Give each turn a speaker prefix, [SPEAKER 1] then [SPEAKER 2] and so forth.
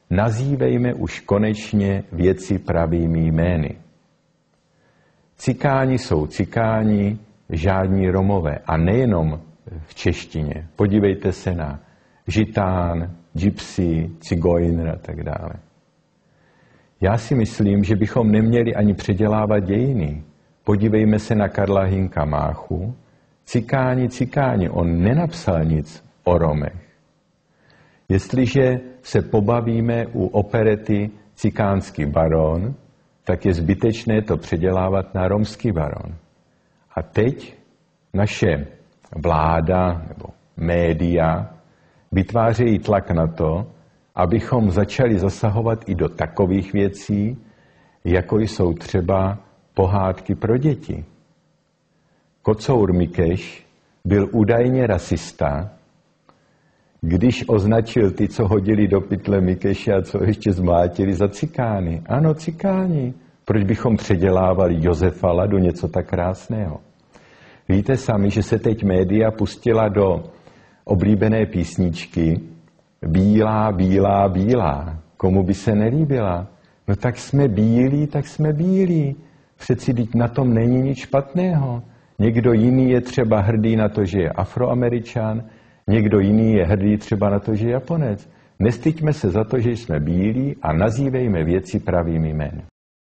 [SPEAKER 1] nazývejme už konečně věci pravými jmény. Cikáni jsou cikáni, žádní Romové. A nejenom v češtině. Podívejte se na žitán, gypsy, cigojner a tak dále. Já si myslím, že bychom neměli ani předělávat dějiny. Podívejme se na Karla Hynka Máchu. Cikáni, cikáni. On nenapsal nic o Romech. Jestliže se pobavíme u operety Cikánský baron, tak je zbytečné to předělávat na romský baron. A teď naše vláda nebo média vytvářejí tlak na to, abychom začali zasahovat i do takových věcí, jako jsou třeba pohádky pro děti. Kocour Mikeš byl údajně rasista, když označil ty, co hodili do pytle Mikeše a co ještě zmlátili za cikány. Ano, cikáni. Proč bychom předělávali Josefa Ladu, něco tak krásného? Víte sami, že se teď média pustila do oblíbené písničky Bílá, bílá, bílá. Komu by se nelíbila? No tak jsme bílí, tak jsme bílí. Přeci teď na tom není nic špatného. Někdo jiný je třeba hrdý na to, že je Afroameričan, někdo jiný je hrdý třeba na to, že je Japonec. Nestyďme se za to, že jsme bílí a nazývejme věci pravými jmény.